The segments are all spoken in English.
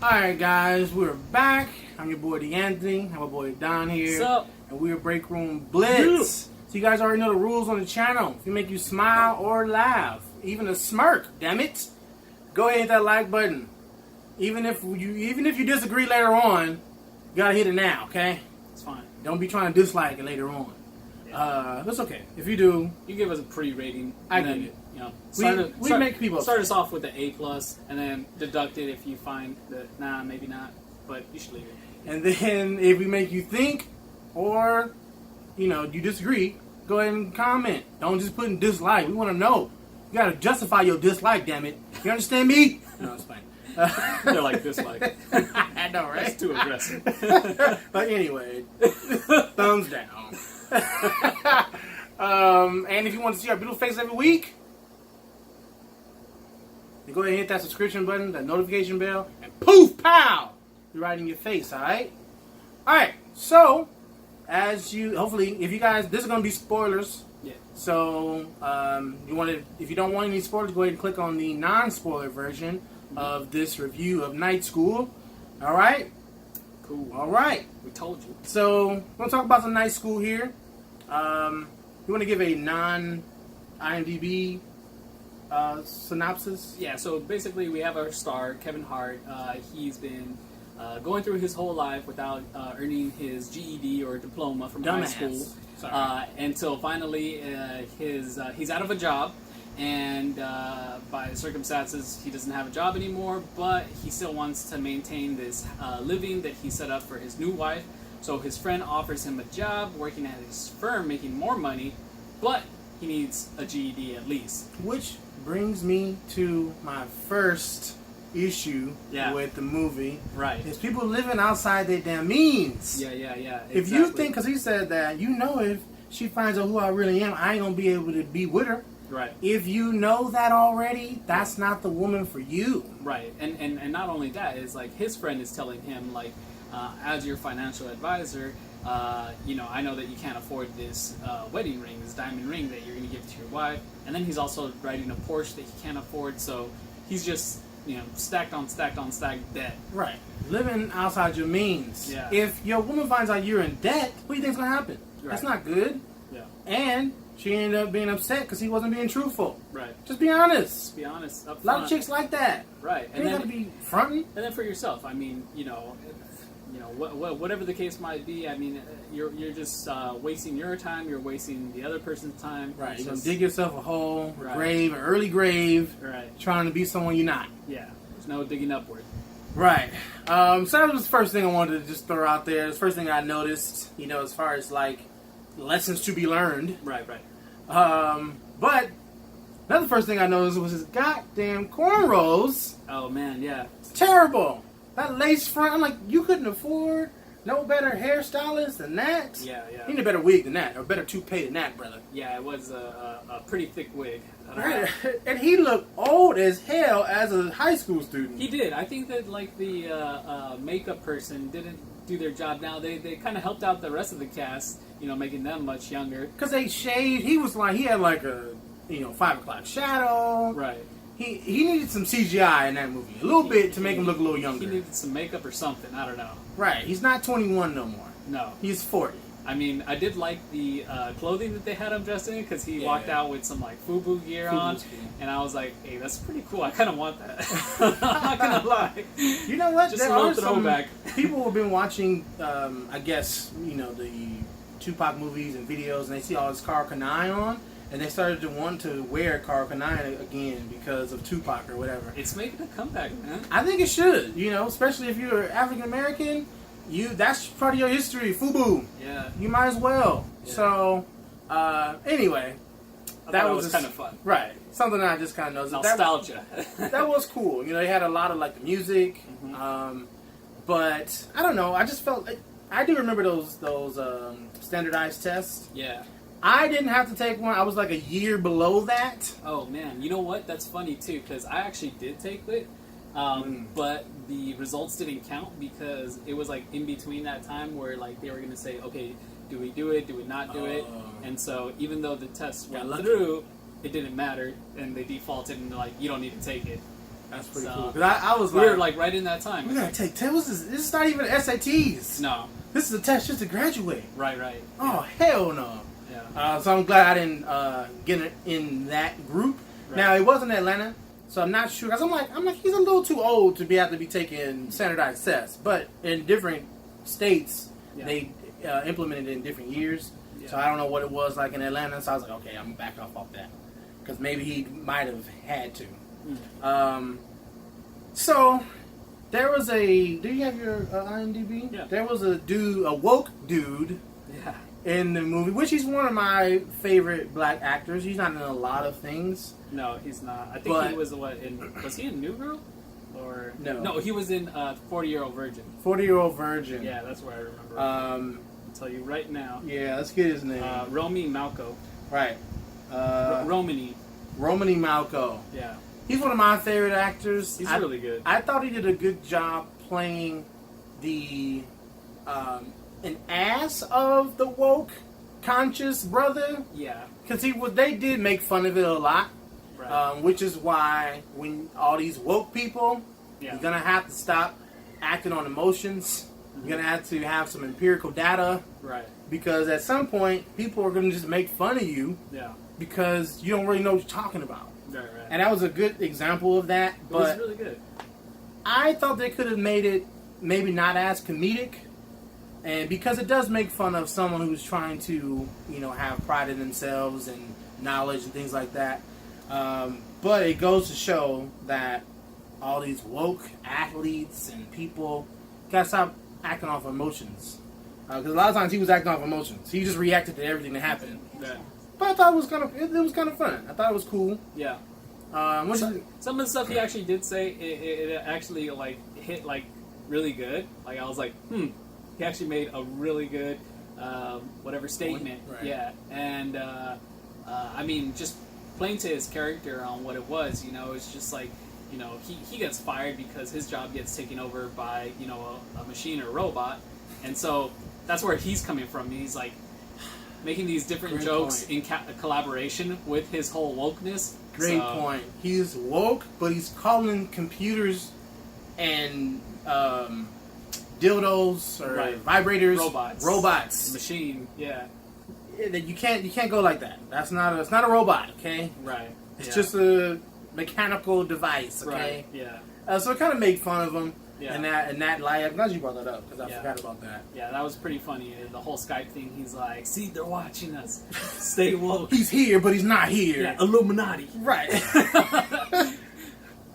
Alright guys, we're back. I'm your boy DeAnthony. I'm my boy Don here. What's up? And we're Break Room Blitz. So you guys already know the rules on the channel. If we make you smile or laugh, even a smirk, damn it, go ahead and hit that like button. Even if you disagree later on, you gotta hit it now, okay? It's fine. Don't be trying to dislike it later on. That's okay. If you do, You give us a pre-rating. I and get then, it. You know, We make people start upset. us off with the A+, and then deduct it if you find that nah, maybe not, but you should leave it. And then if we make you think or you disagree, go ahead and comment. Don't just put in dislike. We want to know. You gotta justify your dislike, damn it. You understand me? No, it's fine. They're like dislike. I know, right? That's too aggressive. But anyway, thumbs down. And if you want to see our beautiful faces every week, you go ahead and hit that subscription button, that notification bell, and poof, pow! You're right in your face, alright? Alright, so, hopefully, if you guys, this is going to be spoilers. Yeah. So, if you don't want any spoilers, go ahead and click on the non-spoiler version of this review of Night School. Alright? Cool. Alright. We told you. So, we're going to talk about the Night School here. You want to give a non-IMDb synopsis? Yeah, so basically we have our star, Kevin Hart. He's been going through his whole life without earning his GED or diploma from high school. Sorry. Until finally he's out of a job, and by circumstances he doesn't have a job anymore, but he still wants to maintain this living that he set up for his new wife. So his friend offers him a job working at his firm, making more money, but he needs a GED at least. Which brings me to my first issue with the movie. Right. Is people living outside their damn means. Yeah. If Exactly. you think, because he said that, if she finds out who I really am, I ain't going to be able to be with her. Right. If you know that already, that's not the woman for you. Right. And not only that, is like his friend is telling him, like, as your financial advisor, I know that you can't afford this wedding ring, this diamond ring that you're going to give to your wife. And then he's also riding a Porsche that he can't afford, so he's just, stacked on stacked on stacked debt. Right. Living outside your means. Yeah. If your woman finds out you're in debt, what do you think's going to happen? Right. That's not good. Yeah. And she ended up being upset because he wasn't being truthful. Right. Just be honest. Be honest. Up A lot of front. chicks like that. Right. You ain't got to be fronting. And then for yourself, I mean, whatever the case might be, I mean, you're just wasting your time. You're wasting the other person's time. Right. It's You're going to just- dig yourself a hole, a Right. grave, an early grave, Right. trying to be someone you're not. Yeah. There's no digging upward. Right. So that was the first thing I wanted to just throw out there. It's the first thing I noticed, as far as, like, lessons to be learned. Right. But another first thing I noticed was his goddamn cornrows. Oh man, yeah. It's terrible. That lace front, I'm like, you couldn't afford no better hairstylist than that? Yeah. You need a better wig than that, or better toupee than that, brother. Yeah, it was a pretty thick wig. And he looked old as hell as a high school student. He did. I think that like the makeup person didn't do their job. Now they kind of helped out the rest of the cast, making them much younger. Because they shaved, he had like a, 5 o'clock shadow. Right. He needed some CGI in that movie. A little bit to make him look a little younger. He needed some makeup or something. I don't know. Right. He's not 21 no more. No. He's 40. I mean, I did like the clothing that they had him dressed in, because he walked out with some like FUBU gear on, and I was like, hey, that's pretty cool. I kind of want that. I'm not gonna lie. You know what? Just There a are little throwback. People have been watching, I guess, the Tupac movies and videos, and they see all this Karl Kani on, and they started to want to wear Karl Kani again because of Tupac or whatever. It's making a comeback, man. I think it should, especially if you're African American. That's part of your history, FUBU. Yeah. You might as well. Yeah. So, anyway, That was kind of fun. Right. Something that I just kind of noticed. Nostalgia. That was cool. They had a lot of like the music, but I don't know. I just felt I do remember those standardized tests. Yeah. I didn't have to take one. I was like a year below that. Oh man, you know what? That's funny too, because I actually did take it, but the results didn't count because it was like in between that time where like they were gonna say, okay, do we do it? Do we not do it? And so even though the test went through, it didn't matter, and they defaulted and like you don't need to take it. That's pretty So, cool. 'Cause I was We like, were like right in that time. we gotta take tests. This is not even SATs. No. This is a test just to graduate. Right. Oh, hell no. Yeah. So I'm glad I didn't get in that group. Right. Now, it wasn't Atlanta, so I'm not sure. Because I'm like, he's a little too old to have to be taking standardized tests. But in different states, Yeah. they implemented it in different years. Yeah. So I don't know what it was like in Atlanta. So I was like, okay, I'm back off that. Because maybe he might have had to. So there was a. Do you have your IMDb? Yeah. There was a woke dude Yeah. in the movie, which he's one of my favorite black actors. He's not in a lot of things. No, he's not. I think But- he was was he in New Girl? Or No. No, he was in 40-Year-Old Virgin. 40-Year-Old Virgin. Yeah, that's where I remember. I'll tell you right now. Yeah, let's get his name. Romy Malco. Right. Romany. Romany Malco. Yeah. He's one of my favorite actors. He's really good. I thought he did a good job playing the an ass of the woke conscious brother, Yeah. because they did make fun of it a lot. Right. Which is why when all these woke people, Yeah. you're gonna have to stop acting on emotions. You're gonna have to have some empirical data, Right. because at some point people are gonna just make fun of you Yeah. because you don't really know what you're talking about. Right. And that was a good example of that. It was But really good. I thought they could have made it maybe not as comedic, and because it does make fun of someone who's trying to, have pride in themselves and knowledge and things like that. But it goes to show that all these woke athletes and people gotta stop acting off emotions. Because a lot of times he was acting off emotions. He just reacted to everything that happened. Yeah. But I thought it was kind of fun. I thought it was cool. Yeah. What Some, you- some of the stuff he actually did say, it actually hit really good. I was like, he actually made a really good statement. Right. Yeah, and I mean, just playing to his character on what it was. It's just like, he gets fired because his job gets taken over by a machine or a robot, and so that's where he's coming from. He's like making these different Great jokes point. in collaboration with his whole wokeness. Great So- point. He's woke, but he's calling computers and dildos or Right. vibrators Robots. Robots. Machine, yeah, That you can't go like that. It's not a robot. Okay, right. it's yeah. just a mechanical device. Okay, right. Yeah, so it kind of made fun of him. Yeah. And that light. I'm glad you brought that up because I Yeah. forgot about that. yeah. That was pretty funny. The whole Skype thing. He's like, "See, they're watching us. Stay woke." He's here, but he's not here. Yeah, Illuminati. Right.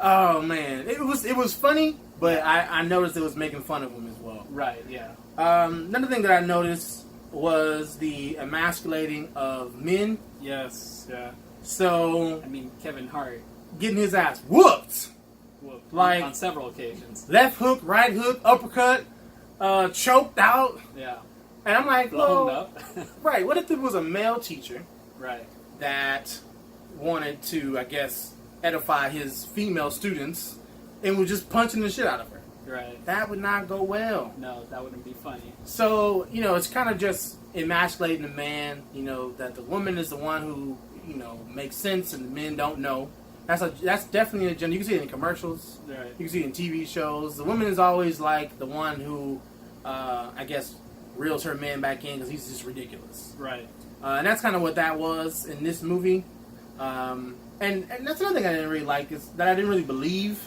Oh man, it was funny, but I noticed it was making fun of him as well. Right. Yeah. Another thing that I noticed was the emasculating of men. Yes. Yeah. So I mean, Kevin Hart. getting his ass whooped, Whooped Like- on several occasions. left hook, right hook, uppercut, choked out, Yeah. and I'm like, Blown well, up. right. What if it was a male teacher Right. that wanted to, I guess, edify his female students and was just punching the shit out of her? Right. That would not go well. No, that wouldn't be funny. So, it's kind of just emasculating the man, that the woman is the one who, makes sense and the men don't know. That's definitely a gender. You can see it in commercials. Right. You can see it in TV shows. The woman is always like the one who, I guess, reels her man back in because he's just ridiculous. Right. And that's kind of what that was in this movie. And that's another thing I didn't really like is that I didn't really believe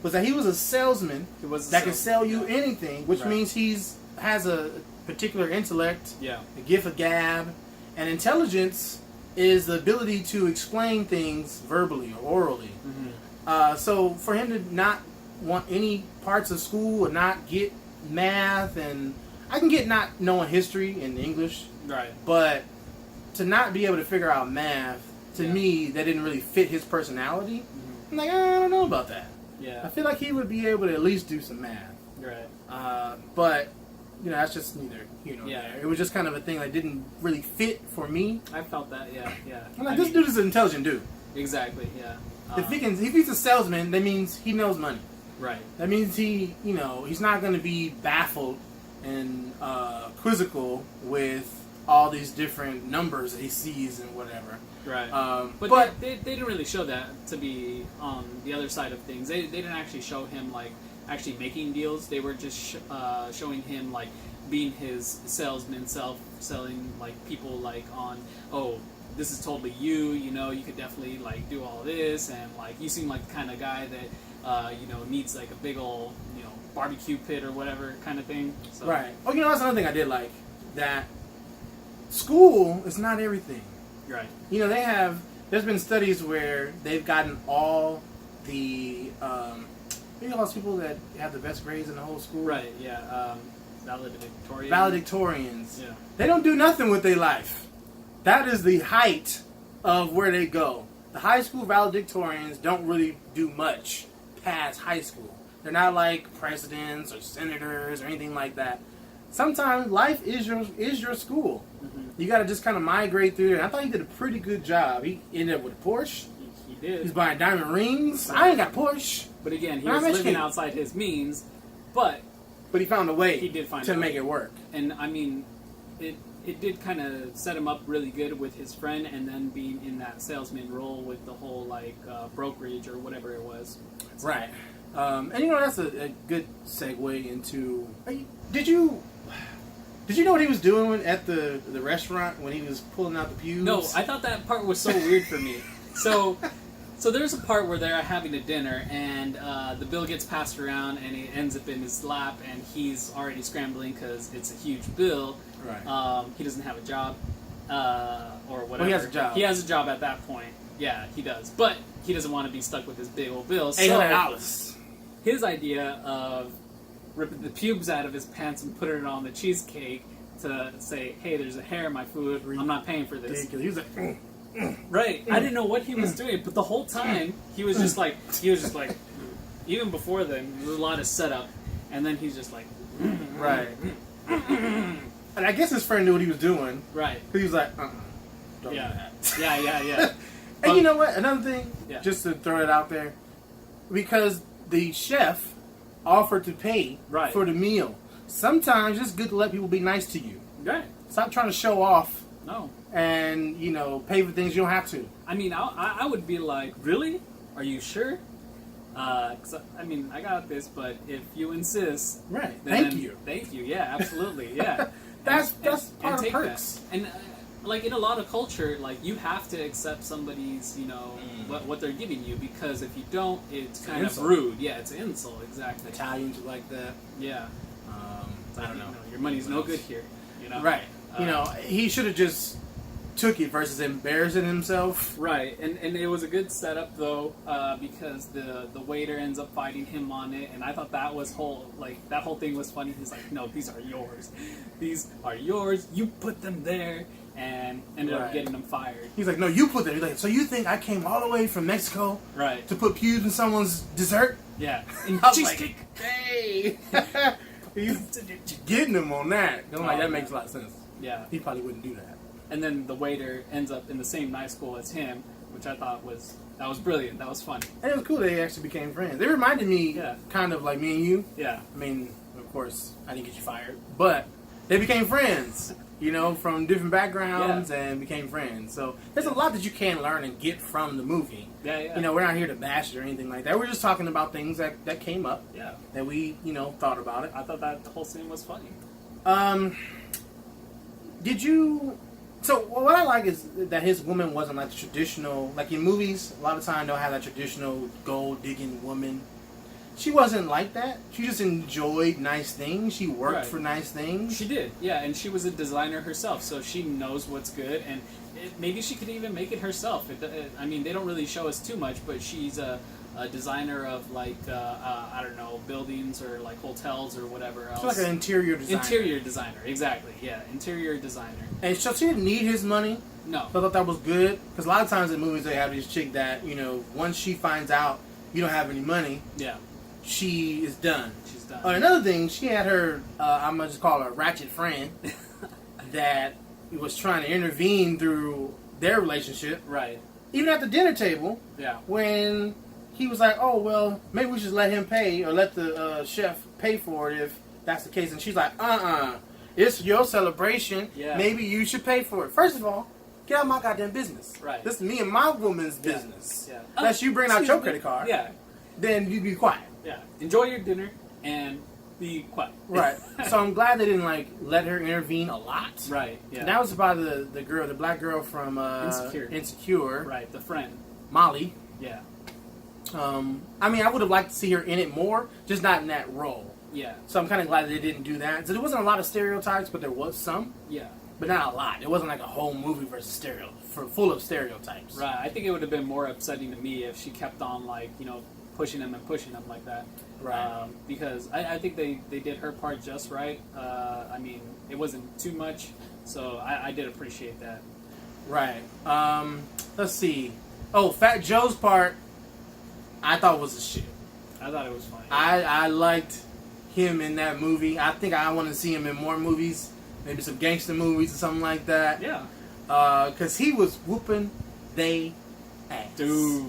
was that he was a salesman He was a that can salesman, sell you yeah. anything, which Right. means has a particular intellect, Yeah. a gift of gab, and intelligence is the ability to explain things verbally or orally. Mm-hmm. So for him to not want any parts of school or not get math, and I can get not knowing history and English, Right. but to not be able to figure out math, to Yeah. me, that didn't really fit his personality. Mm-hmm. I'm like, I don't know about that. I Yeah. feel like he would be able to at least do some math. Right. But, that's just neither here nor Yeah. there. It was just kind of a thing that didn't really fit for me. I felt that. Yeah. Yeah. I'm like, this dude is an intelligent dude. Exactly. Yeah. If he's a salesman, that means he knows money. Right. That means he's not going to be baffled and quizzical with all these different numbers that he sees and whatever. Right. But they didn't really show that to be on the other side of things. They didn't actually show him like actually making deals. They were just showing him like being his salesman self, selling like people like on, oh, this is totally you, you know, you could definitely like do all this, and like you seem like the kind of guy that you know, needs like a big old, you know, barbecue pit or whatever kind of thing. So, right. Well, you know, that's another thing I did like, that school is not everything. Right. You know, there's been studies where they've gotten all the, you know, those people that have the best grades in the whole school? Right, yeah. Valedictorian. Valedictorians. Yeah. They don't do nothing with their life. That is the height of where they go. The high school valedictorians don't really do much past high school. They're not like presidents or senators or anything like that. Sometimes life is your school. Mm-hmm. You got to just kind of migrate through it. I thought he did a pretty good job. He ended up with a Porsche. He did. He's buying diamond rings. I ain't got a Porsche. But again, he I'm was living educated. outside his means, but He found a way He did find to a make way. it work. and I mean, it did kind of set him up really good with his friend, and then being in that salesman role with the whole like brokerage or whatever it was. Right. And you know, that's a good segue into. Did you know what he was doing at the restaurant when he was pulling out the pews? No, I thought that part was so weird for me. So there's a part where they're having a dinner, and the bill gets passed around, and it ends up in his lap, and he's already scrambling because it's a huge bill. Right. He doesn't have a job, or whatever. Well, he has a job. He has a job at that point. Yeah, he does. But he doesn't want to be stuck with this big old bill. So $800. his idea of ripping the pubes out of his pants and putting it on the cheesecake to say, hey, there's a hair in my food, I'm not paying for this. Ridiculous. He was like, Right. I didn't know what he was doing, but the whole time he was just like, even before then, there was a lot of setup, and then he's just like, right. And I guess his friend knew what he was doing. right. Because he was like, don't do Yeah. that. Yeah. And you know what? Another thing, Yeah. just to throw it out there, because the chef offered to pay Right. for the meal. Sometimes it's good to let people be nice to you. Right. Stop trying to show off No. and, you know, pay for things you don't have to. I mean, I would be like, really? Are you sure? 'Cause I mean, I got this, but if you insist, Right. then Thank you. Yeah, absolutely. Yeah. That's part of take perks. that. And like in a lot of culture, like you have to accept somebody's, you know, what they're giving you, because if you don't, it's an kind of insult. rude. Yeah, it's an insult. Exactly. Italians are like that. Yeah. I don't know. Your money's no good here. You know. Right. You know, he should have just took it versus embarrassing himself. Right, and it was a good setup though, because the waiter ends up fighting him on it, and I thought that whole thing was funny. He's like, "No, these are yours. These are yours. You put them there," and ended up Right. getting him fired. He's like, no, you put them. He's like, so you think I came all the way from Mexico Right. to put pews in someone's dessert? Yeah. And I was cheesecake. like, hey. He's getting him on that. I'm like, that makes a lot of sense. Yeah. He probably wouldn't do that. And then the waiter ends up in the same night school as him, which I thought was brilliant. That was funny. And it was cool that they actually became friends. They reminded me Yeah. kind of like me and you. Yeah. I mean, of course, I didn't get you fired, but they became friends, you know, from different backgrounds and became friends. So there's a lot that you can learn and get from the movie. Yeah. You know, we're not here to bash it or anything like that. We're just talking about things that came up Yeah. that we, you know, thought about it. I thought that whole scene was funny. Did you... So what I like is that his woman wasn't like the traditional... Like in movies, a lot of time they'll have that traditional gold-digging woman. She wasn't like that. She just enjoyed nice things. She worked Right. for nice things. She did, yeah, and she was a designer herself, so she knows what's good, and maybe she could even make it herself. I mean, they don't really show us too much, but she's a designer of like I don't know, buildings or like hotels or whatever else. She's like an interior designer. Interior designer, exactly. Yeah, interior designer. And so she didn't need his money. No. So I thought that was good. Because a lot of times in movies they have this chick that, you know, once she finds out you don't have any money, Yeah, she is done. she's done. Another thing, she had her, I'm going to just call her a ratchet friend, that was trying to intervene through their relationship. Right. Even at the dinner table, Yeah. when he was like, oh, well, maybe we should let him pay, or let the chef pay for it if that's the case. And she's like, It's your celebration. Yeah. Maybe you should pay for it. First of all, get out of my goddamn business. Right. This is me and my woman's business. Yeah. Unless you bring out Excuse your me. credit card, Yeah. then you be quiet. Yeah. Enjoy your dinner and be quiet. Right. So I'm glad they didn't like let her intervene a lot. Right. Yeah. That was about the girl, the black girl from Insecure. Right. The friend. Molly. Yeah. I mean, I would have liked to see her in it more, just not in that role. Yeah. So I'm kind of glad they didn't do that. So there wasn't a lot of stereotypes, but there was some, Yeah. but not a lot. It wasn't like a whole movie versus full of stereotypes. Right. I think it would have been more upsetting to me if she kept on like pushing him like that. Right. Because I think they did her part just right. I mean, it wasn't too much, so I did appreciate that. Right. Let's see. Oh, Fat Joe's part, I thought was a shit. I thought it was funny. I liked him in that movie. I think I want to see him in more movies, maybe some gangster movies or something like that. Yeah. Because he was whooping they ass. Dude.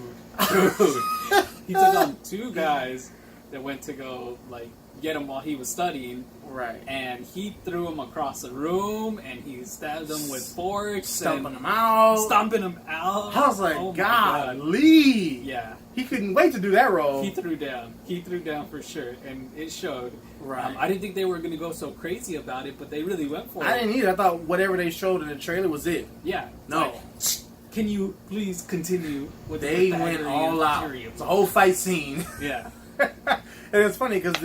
He took on two guys that went to go like get him while he was studying, Right. and he threw him across the room, and he stabbed him with forks, Stomping and him out. stomping him out. I was like, Oh my God, God. Lee. Yeah. He couldn't wait to do that role. He threw down. He threw down for sure, and it showed. Right. I didn't think they were going to go so crazy about it, but they really went for it. I didn't either. I thought whatever they showed in the trailer was it. Yeah. No. Like, can you please continue with They the went Pythagorean all out. theory? It's a whole fight scene. Yeah. And it's funny because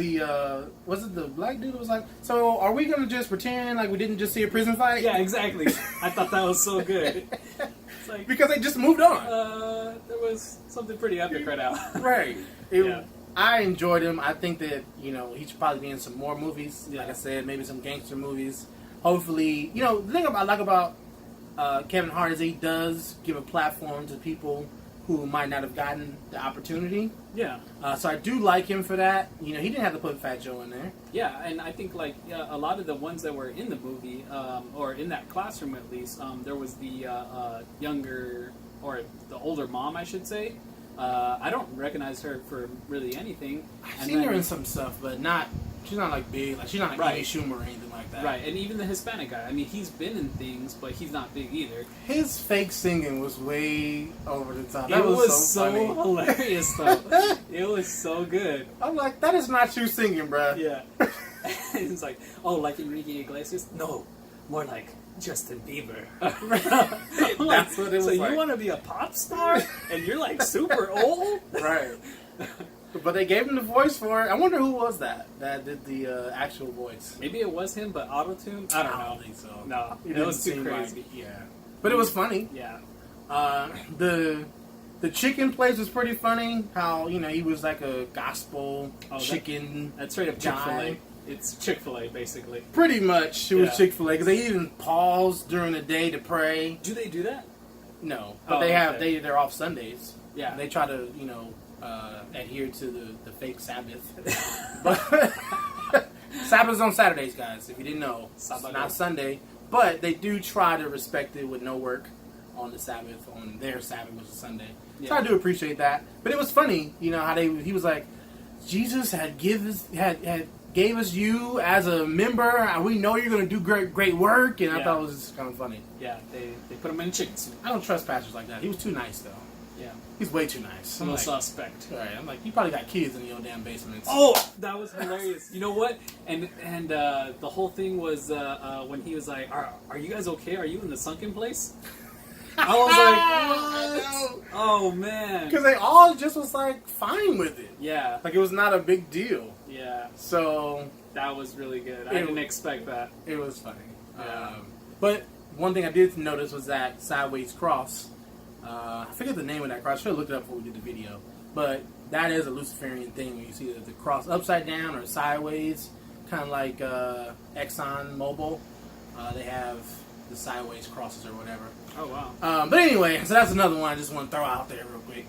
was it the black dude that was like, so are we going to just pretend like we didn't just see a prison fight? Yeah, exactly. I thought that was so good. It's like, Because they just moved on. there was something pretty epic right now. Right. Yeah. I enjoyed him. I think that, he should probably be in some more movies. Yeah. Like I said, maybe some gangster movies. Hopefully, the thing I like about Kevin Hart is he does give a platform to people who might not have gotten the opportunity. Yeah. So I do like him for that. He didn't have to put Fat Joe in there. Yeah, and I think like a lot of the ones that were in the movie, or in that classroom at least, there was the younger or the older mom, I should say. I don't recognize her for really anything. I've seen her in some stuff, but she's not like big. Like she's not like Right. Amy Schumer or anything like that. Right, and even the Hispanic guy. I mean, he's been in things, but he's not big either. His fake singing was way over the top. It That was so funny. hilarious, though. It was so good. I'm like, that is not you singing, bruh. Yeah. It's like, oh, like Enrique Iglesias? No, more like Justin Bieber. I'm like, That's what it was so like. you want to be a pop star and you're like super old? Right. But they gave him the voice for it. I wonder who was that did the actual voice. Maybe it was him, but auto-tune? I don't know. think so. No, It it didn't was too seem crazy. like- yeah. But it was funny. Yeah. The chicken place was pretty funny. How he was like a gospel chicken. That's straight up Chick-fil-A. guy. It's Chick-fil-A, basically. Pretty much, it was Yeah. Chick-fil-A because they even pause during the day to pray. Do they do that? No, but Oh, they have okay. they're off Sundays. Yeah. They try to adhere to the fake Sabbath. But Sabbath's on Saturdays, guys. If you didn't know, it's Sabbath. not Sunday. But they do try to respect it with no work on the Sabbath, on their Sabbath, which is Sunday. So Yeah. I do appreciate that. But it was funny, how he was like, Jesus had gave us you as a member. And we know you're going to do great work, and I Yeah. thought it was just kind of funny. Yeah, they put him in a chicken suit. I don't trust pastors like that. He was too nice, though. Yeah. He's way too nice. I'm No like, suspect. all right, I'm like, you probably got kids in your damn basements. Oh, that was hilarious. You know what? And the whole thing was when he was like, "Are you guys okay? Are you in the sunken place?" I was like, "What?" Oh man. Because they all just was like fine with it. Yeah. Like it was not a big deal. Yeah. So That was really good. I It- didn't expect that. it was funny. Yeah. But one thing I did notice was that sideways cross. I forget the name of that cross. I should have looked it up before we did the video. But that is a Luciferian thing when you see the cross upside down or sideways, kind of like Exxon Mobil. They have the sideways crosses or whatever. Oh wow. But anyway, so that's another one I just want to throw out there real quick.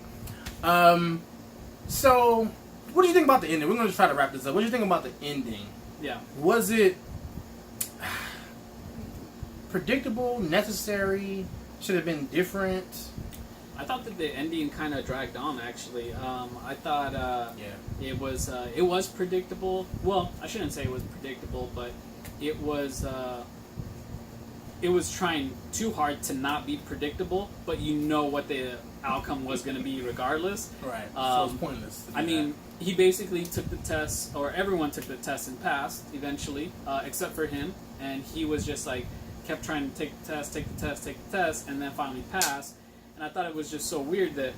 So, what do you think about the ending? We're going to try to wrap this up. What do you think about the ending? Yeah. Was it predictable, necessary, should have been different? I thought that the ending kind of dragged on. Actually, I thought Yeah. it was predictable. Well, I shouldn't say it was predictable, but it was trying too hard to not be predictable, but you know what the outcome was going to be regardless. Right. So it's pointless. To do I mean, he basically took the test, or everyone took the test and passed eventually, except for him, and he was just like kept trying to take the test, and then finally passed. And I thought it was just so weird that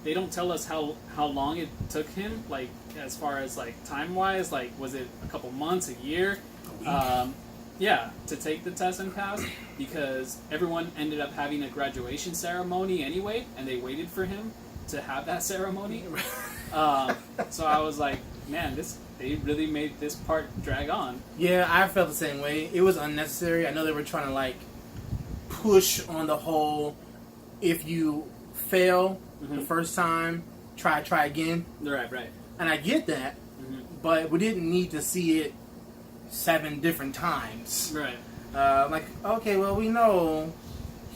they don't tell us how long it took him, like as far as like time wise, like was it a couple months, a year? A week. Yeah, to take the test and pass, because everyone ended up having a graduation ceremony anyway, and they waited for him to have that ceremony. So I was like, man, they really made this part drag on. Yeah, I felt the same way. It was unnecessary. I know they were trying to like push on the whole, if you fail the first time, try again. Right. And I get that, but we didn't need to see it 7 different times. Right. Like, okay, well, we know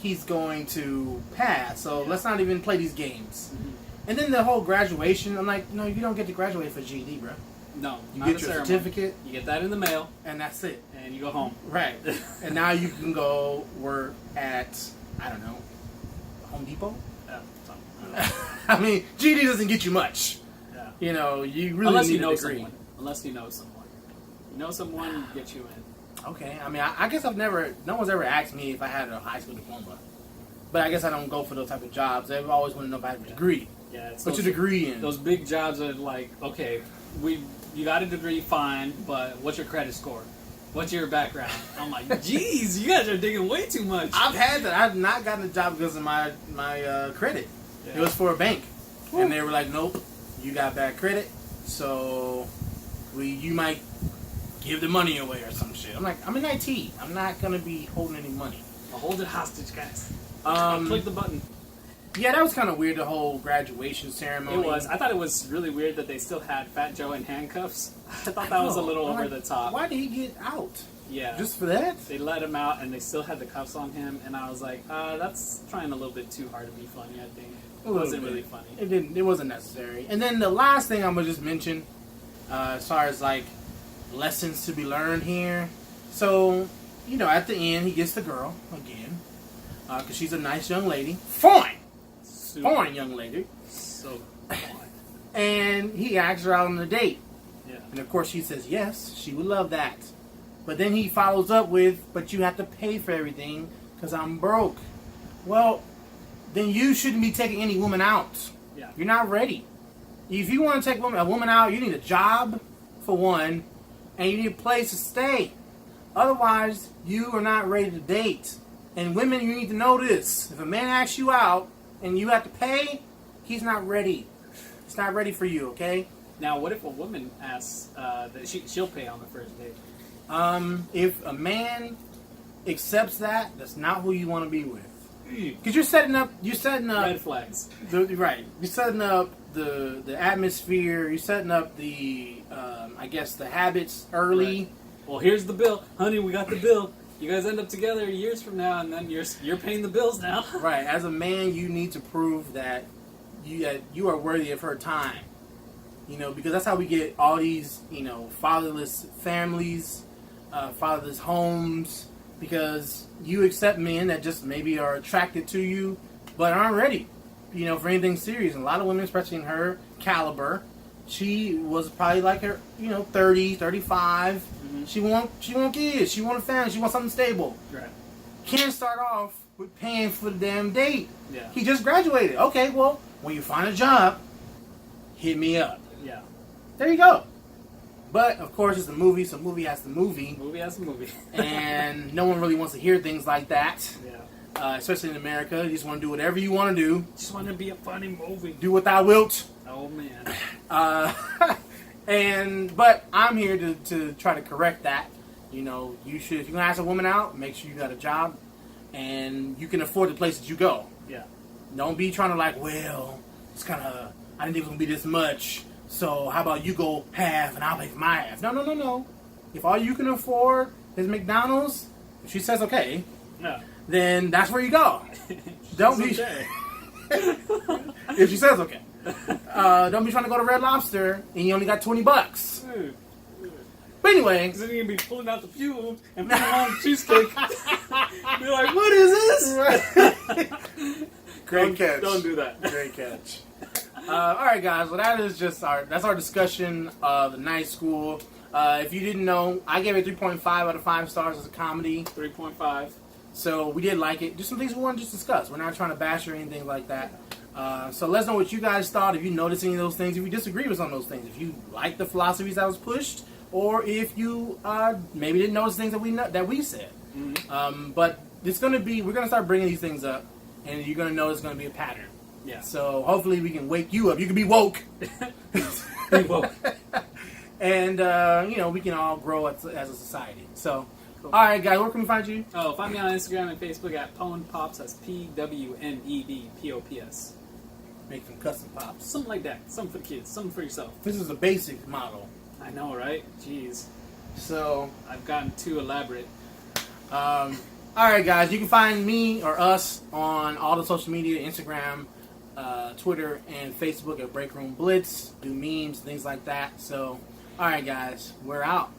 he's going to pass, so let's not even play these games. And then the whole graduation, I'm like, no, you don't get to graduate for GED, bro. No, You not get a your ceremony. certificate, You get that in the mail, and that's it. and you go home. Right. And now you can go work at, I don't know, Home Depot? Something. I mean, GED doesn't get you much. Yeah. You know, you really Unless need you know a degree. someone. Unless you know someone. You know someone, get you in. Okay, I mean, I guess no one's ever asked me if I had a high school diploma. But I guess I don't go for those type of jobs. They always want to know if I have a degree. Yeah, it's What's your degree in? Those big jobs are like, okay, you got a degree, fine, but what's your credit score? What's your background? I'm like, geez, you guys are digging way too much. I've had that. I've not gotten a job because of my credit. Yeah. It was for a bank. And they were like, nope, you got bad credit, so you might give the money away or some shit. I'm like, I'm in IT. I'm not going to be holding any money. I'll hold it hostage, guys. Um, Click the button. Yeah, that was kind of weird, the whole graduation ceremony. It was. I thought it was really weird that they still had Fat Joe in handcuffs. I thought that was a little I'm over like, the top. Why did he get out? Yeah. Just for that? They let him out and they still had the cuffs on him, and I was like, that's trying a little bit too hard to be funny, I think. It wasn't really funny. It wasn't necessary. And then the last thing I'm going to just mention, as far as like lessons to be learned here. So, you know, at the end, he gets the girl again, because she's a nice young lady. Fine! Super. Fine young lady. So fun. And he asks her out on a date. Yeah. And of course she says yes, she would love that. But then he follows up with, but you have to pay for everything because I'm broke. Well, then you shouldn't be taking any woman out. Yeah. You're not ready. If you want to take a woman out, you need a job, for one, and you need a place to stay. Otherwise, you are not ready to date. And women, you need to know this. If a man asks you out and you have to pay, he's not ready. He's not ready for you, okay? Now, what if a woman asks that she'll pay on the first date? If a man accepts that, that's not who you want to be with. Because you're setting up Red flags. right. You're setting up the atmosphere. You're setting up the I guess the habits early. Right. Well, here's the bill, honey. We got the bill. You guys end up together years from now, and then you're paying the bills now. Right. As a man, you need to prove that you are worthy of her time. You know, because that's how we get all these fatherless families, fatherless homes. Because you accept men that just maybe are attracted to you, but aren't ready, for anything serious. And a lot of women, especially in her caliber, she was probably like her, 30, 35. Mm-hmm. She want kids. She want a family. She want something stable. Right. Can't start off with paying for the damn date. Yeah. He just graduated. Okay, well, when you find a job, hit me up. Yeah. There you go. But, of course, it's a movie, so movie has to movie. Movie has a movie. And no one really wants to hear things like that. Yeah. Especially in America. You just want to do whatever you want to do. Just want to be a funny movie. Do what thou wilt. Oh, man. But I'm here to try to correct that. You should, if you're going to ask a woman out, make sure you got a job. And you can afford the places you go. Yeah. Don't be trying to it's kind of, I didn't think it was going to be this much. So how about you go half and I'll pay for my half? No. If all you can afford is McDonald's, if she says okay, then that's where you go. Don't be okay. If she says okay. Don't be trying to go to Red Lobster and you only got $20. But anyway, Because then you're gonna be pulling out the fuel and putting on cheesecake. Be like, what is this? Great catch. Don't do that. Great catch. All right, guys. Well, that is just that's our discussion of the Night School. If you didn't know, I gave it 3.5 out of 5 stars as a comedy. 3.5. So we did like it. Just some things we want to just discuss. We're not trying to bash or anything like that. So let us know what you guys thought. If you noticed any of those things, if you disagree with some of those things, if you like the philosophies that was pushed, or if you maybe didn't notice things that we said. Mm-hmm. But it's gonna be, we're gonna start bringing these things up, and you're gonna know it's gonna be a pattern. Yeah. So hopefully we can wake you up. You can be woke. Be woke. And we can all grow as a society. So, Cool. all right, guys, where can we find you? Oh, find me on Instagram and Facebook at Pwnedpops. That's PWNEDPOPS. Make some custom pops. Something like that. Something for the kids. Something for yourself. This is a basic model. I know, right? Jeez. So, I've gotten too elaborate. all right, guys, you can find me or us on all the social media, Instagram, Twitter, and Facebook at Break Room Blitz. Do memes, things like that. So, all right, guys, we're out.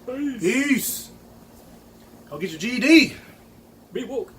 Peace. Peace. Go get your GED. Be woke.